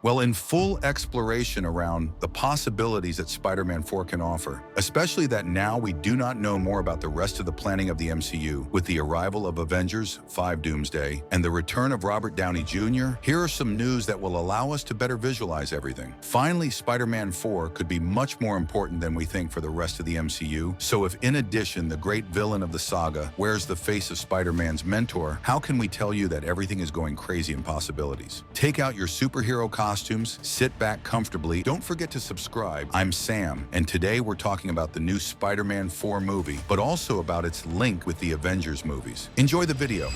Well, in full exploration around the possibilities that Spider-Man 4 can offer, especially that now we do not know more about the rest of the planning of the MCU with the arrival of Avengers 5 Doomsday and the return of Robert Downey Jr., here are some news that will allow us to better visualize everything. Finally, Spider-Man 4 could be much more important than we think for the rest of the MCU, so if in addition the great villain of the saga wears the face of Spider-Man's mentor, how can we tell you that everything is going crazy in possibilities? Take out your superhero costumes, sit back comfortably. Don't forget to subscribe. I'm Sam, and today we're talking about the new Spider-Man 4 movie, but also about its link with the Avengers movies. Enjoy the video.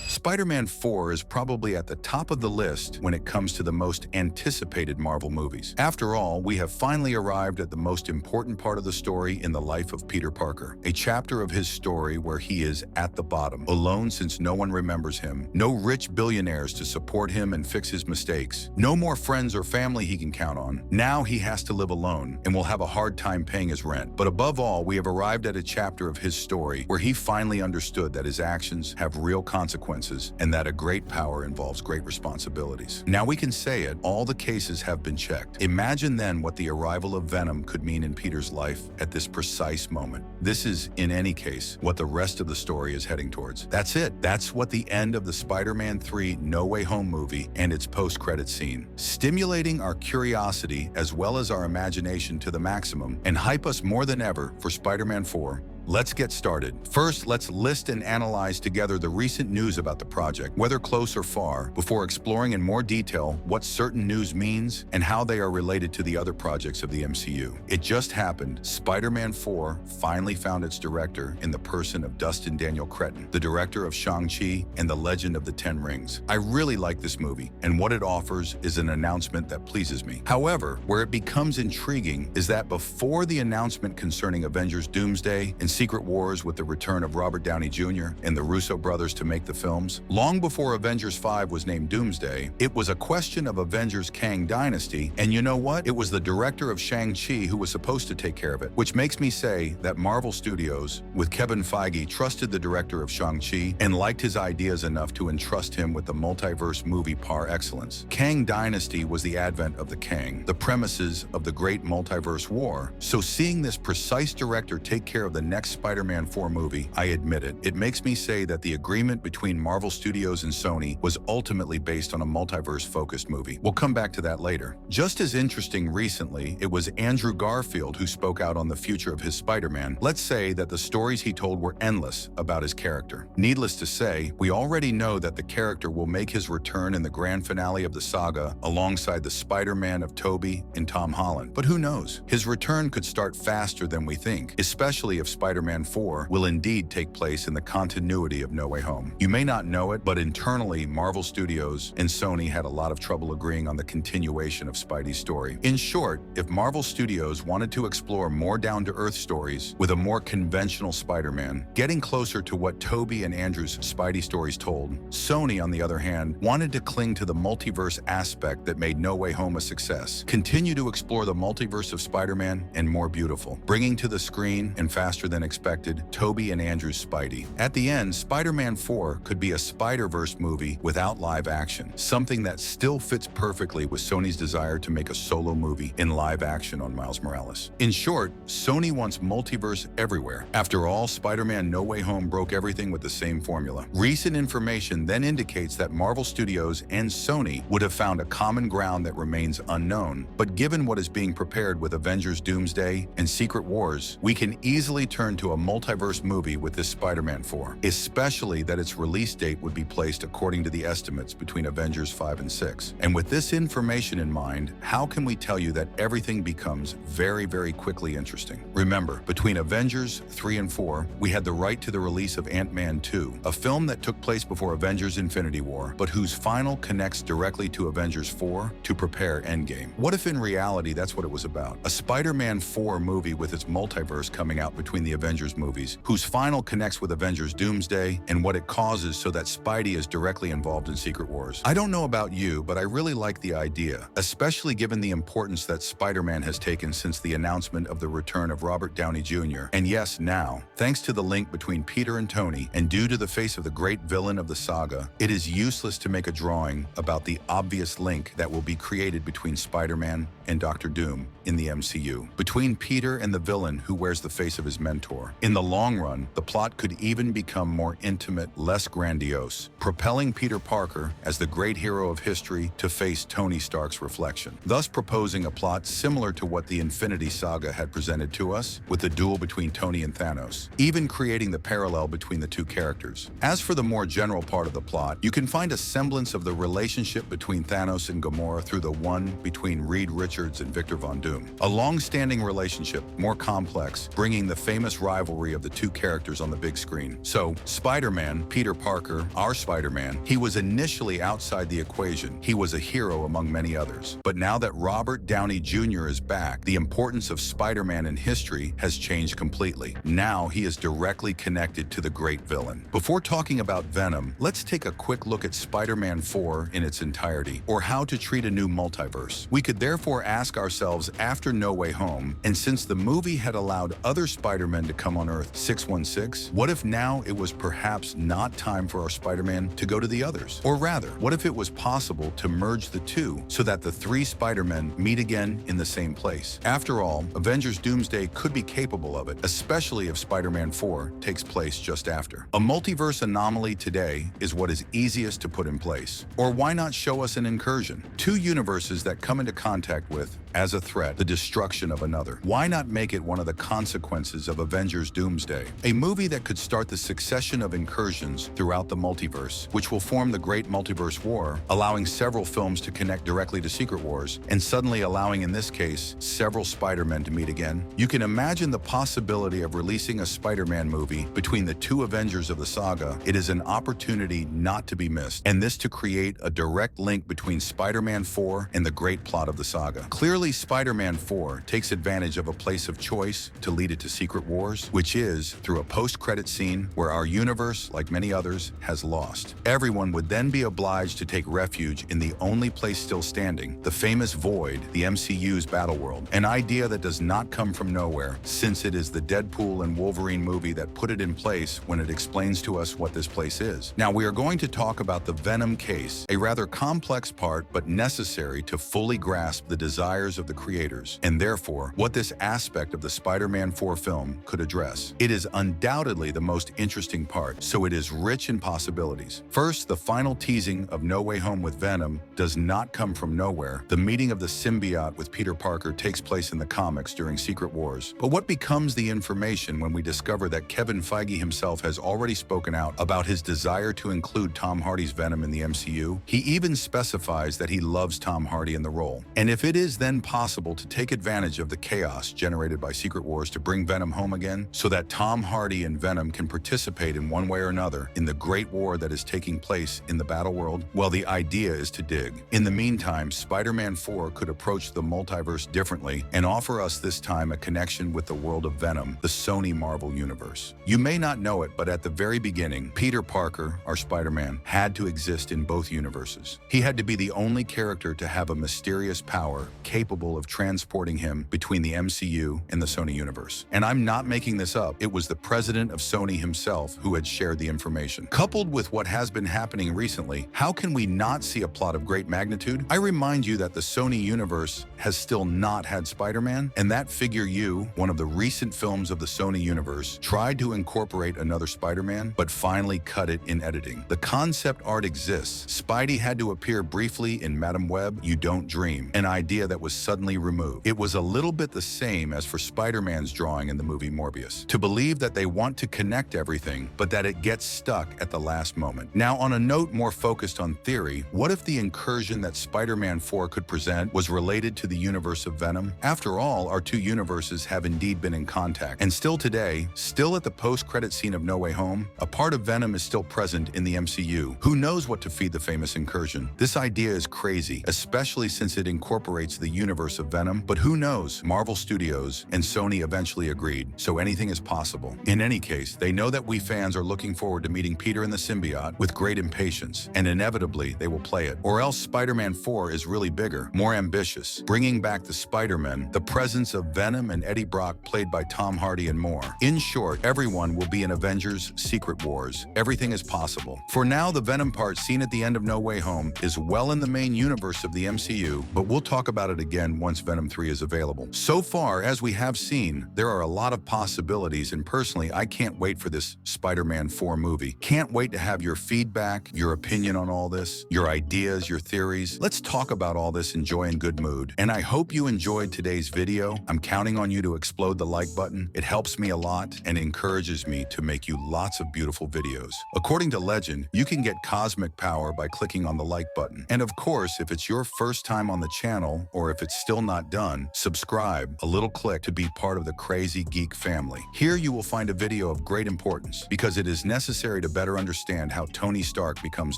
Spider-Man 4 is probably at the top of the list when it comes to the most anticipated Marvel movies. After all, we have finally arrived at the most important part of the story in the life of Peter Parker, a chapter of his story where he is at the bottom, alone since no one remembers him, no rich billionaires to support him and fix his mistakes, no more friends or family he can count on. Now he has to live alone and will have a hard time paying his rent. But above all, we have arrived at a chapter of his story where he finally understood that his actions have real consequences and that a great power involves great responsibilities. Now we can say it, all the cases have been checked. Imagine then what the arrival of Venom could mean in Peter's life at this precise moment. This is, in any case, what the rest of the story is heading towards. That's it. That's what the end of the Spider-Man 3 No Way Home movie and its post-credit scene. Stimulating our curiosity as well as our imagination to the maximum and hype us more than ever for Spider-Man 4. Let's get started. First, let's list and analyze together the recent news about the project, whether close or far, before exploring in more detail what certain news means and how they are related to the other projects of the MCU. It just happened. Spider-Man 4 finally found its director in the person of Dustin Daniel Cretton, the director of Shang-Chi and The Legend of the Ten Rings. I really like this movie, and what it offers is an announcement that pleases me. However, where it becomes intriguing is that before the announcement concerning Avengers Doomsday and Secret Wars with the return of Robert Downey Jr. and the Russo brothers to make the films, long before Avengers 5 was named Doomsday, it was a question of Avengers Kang Dynasty, and you know what? It was the director of Shang-Chi who was supposed to take care of it, which makes me say that Marvel Studios, with Kevin Feige, trusted the director of Shang-Chi and liked his ideas enough to entrust him with the multiverse movie par excellence. Kang Dynasty was the advent of the Kang, the premises of the great multiverse war, so seeing this precise director take care of the next Spider-Man 4 movie, I admit it, it makes me say that the agreement between Marvel Studios and Sony was ultimately based on a multiverse-focused movie. We'll come back to that later. Just as interesting recently, it was Andrew Garfield who spoke out on the future of his Spider-Man. Let's say that the stories he told were endless about his character. Needless to say, we already know that the character will make his return in the grand finale of the saga alongside the Spider-Man of Tobey and Tom Holland. But who knows? His return could start faster than we think, especially if Spider-Man 4 will indeed take place in the continuity of No Way Home. You may not know it, but internally, Marvel Studios and Sony had a lot of trouble agreeing on the continuation of Spidey's story. In short, if Marvel Studios wanted to explore more down-to-earth stories with a more conventional Spider-Man, getting closer to what Tobey and Andrew's Spidey stories told, Sony, on the other hand, wanted to cling to the multiverse aspect that made No Way Home a success, continue to explore the multiverse of Spider-Man and more beautiful, bringing to the screen, and faster than expected, Tobey and Andrew's Spidey. At the end, Spider-Man 4 could be a Spider-Verse movie without live action, something that still fits perfectly with Sony's desire to make a solo movie in live action on Miles Morales. In short, Sony wants multiverse everywhere. After all, Spider-Man No Way Home broke everything with the same formula. Recent information then indicates that Marvel Studios and Sony would have found a common ground that remains unknown, but given what is being prepared with Avengers Doomsday and Secret Wars, we can easily turn to a multiverse movie with this Spider-Man 4, especially that its release date would be placed according to the estimates between Avengers 5 and 6. And with this information in mind, how can we tell you that everything becomes very, very quickly interesting? Remember, between Avengers 3 and 4, we had the right to the release of Ant-Man 2, a film that took place before Avengers Infinity War, but whose final connects directly to Avengers 4 to prepare Endgame. What if in reality that's what it was about? A Spider-Man 4 movie with its multiverse coming out between the Avengers Avengers movies, whose final connects with Avengers Doomsday and what it causes so that Spidey is directly involved in Secret Wars. I don't know about you, but I really like the idea, especially given the importance that Spider-Man has taken since the announcement of the return of Robert Downey Jr. And yes, now, thanks to the link between Peter and Tony, and due to the face of the great villain of the saga, it is useless to make a drawing about the obvious link that will be created between Spider-Man and Dr. Doom in the MCU, between Peter and the villain who wears the face of his mentor. In the long run, the plot could even become more intimate, less grandiose, propelling Peter Parker as the great hero of history to face Tony Stark's reflection, thus proposing a plot similar to what the Infinity Saga had presented to us, with the duel between Tony and Thanos, even creating the parallel between the two characters. As for the more general part of the plot, you can find a semblance of the relationship between Thanos and Gamora through the one between Reed Richards and Victor Von Doom. A long-standing relationship, more complex, bringing the famous rivalry of the two characters on the big screen. So, Spider-Man, Peter Parker, our Spider-Man, he was initially outside the equation. He was a hero among many others. But now that Robert Downey Jr. is back, the importance of Spider-Man in history has changed completely. Now he is directly connected to the great villain. Before talking about Venom, let's take a quick look at Spider-Man 4 in its entirety, or how to treat a new multiverse. We could therefore ask ourselves, after No Way Home, and since the movie had allowed other Spider-Men to come on Earth 616, what if now it was perhaps not time for our Spider-Man to go to the others? Or rather, what if it was possible to merge the two so that the three Spider-Men meet again in the same place? After all, Avengers Doomsday could be capable of it, especially if Spider-Man 4 takes place just after. A multiverse anomaly today is what is easiest to put in place. Or why not show us an incursion? Two universes that come into contact with, as a threat, the destruction of another. Why not make it one of the consequences of Avengers Doomsday? A movie that could start the succession of incursions throughout the multiverse, which will form the Great Multiverse War, allowing several films to connect directly to Secret Wars, and suddenly allowing, in this case, several Spider-Men to meet again. You can imagine the possibility of releasing a Spider-Man movie between the two Avengers of the saga. It is an opportunity not to be missed, and this to create a direct link between Spider-Man 4 and the great plot of the saga. Clearly, Spider-Man 4 takes advantage of a place of choice to lead it to Secret Wars, which is through a post-credit scene where our universe, like many others, has lost. Everyone would then be obliged to take refuge in the only place still standing, the famous void, the MCU's battle world, an idea that does not come from nowhere, since it is the Deadpool and Wolverine movie that put it in place when it explains to us what this place is. Now, we are going to talk about the Venom case, a rather complex part but necessary to fully grasp the desires of the creators, and therefore what this aspect of the Spider-Man 4 film could address. It is undoubtedly the most interesting part, so it is rich in possibilities. First, the final teasing of No Way Home with Venom does not come from nowhere. The meeting of the symbiote with Peter Parker takes place in the comics during Secret Wars. But what becomes the information when we discover that Kevin Feige himself has already spoken out about his desire to include Tom Hardy's Venom in the MCU? He even specifies that he loves Tom Hardy in the role. And if it is then possible to take advantage of the chaos generated by Secret Wars to bring Venom home again, so that Tom Hardy and Venom can participate in one way or another in the great war that is taking place in the battle world, well, the idea is to dig. In the meantime, Spider-Man 4 could approach the multiverse differently and offer us this time a connection with the world of Venom, the Sony Marvel universe. You may not know it, but at the very beginning, Peter Parker, our Spider-Man, had to exist in both universes. He had to be the only character to have a mysterious power capable of transporting him between the MCU and the Sony universe. And I'm not making this up. It was the president of Sony himself who had shared the information. Coupled with what has been happening recently, how can we not see a plot of great magnitude? I remind you that the Sony universe has still not had Spider-Man, and that Figure You, one of the recent films of the Sony universe, tried to incorporate another Spider-Man, but finally cut it in editing. The concept art exists. Spidey had to appear briefly in Madam Web, You Don't Dream, an idea that was suddenly removed. It was a little bit the same as for Spider-Man's drawing in the movie Morbius. To believe that they want to connect everything, but that it gets stuck at the last moment. Now, on a note more focused on theory, what if the incursion that Spider-Man 4 could present was related to the universe of Venom? After all, our two universes have indeed been in contact, and still today, still at the post-credit scene of No Way Home, a part of Venom is still present in the MCU. Who knows what to feed the famous incursion? This idea is crazy, especially since it incorporates the universe of Venom, but who knows? Marvel Studios and Sony eventually agreed. so anything is possible. In any case, they know that we fans are looking forward to meeting Peter and the symbiote with great impatience, and inevitably they will play it. Or else Spider-Man 4 is really bigger, more ambitious, bringing back the Spider-Men, the presence of Venom and Eddie Brock played by Tom Hardy, and more. In short, everyone will be in Avengers Secret Wars. Everything is possible. For now, the Venom part seen at the end of No Way Home is well in the main universe of the MCU, but we'll talk about it again once Venom 3 is available. So far, as we have seen, there are a lot of possibilities, and personally, I can't wait for this Spider-Man 4 movie. Can't wait to have your feedback, your opinion on all this, your ideas, your theories. Let's talk about all this in joy and good mood. And I hope you enjoyed today's video. I'm counting on you to explode the like button. It helps me a lot and encourages me to make you lots of beautiful videos. According to legend, you can get cosmic power by clicking on the like button. And of course, if it's your first time on the channel, or if it's still not done, subscribe, a little click to be part of the KraziGeek family. Here you will find a video of great importance because it is necessary to better understand how Tony Stark becomes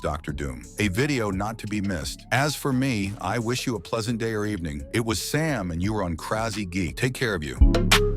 Dr. Doom. A video not to be missed. As for me, I wish you a pleasant day or evening. It was Sam and you were on KraziGeek. Take care of you.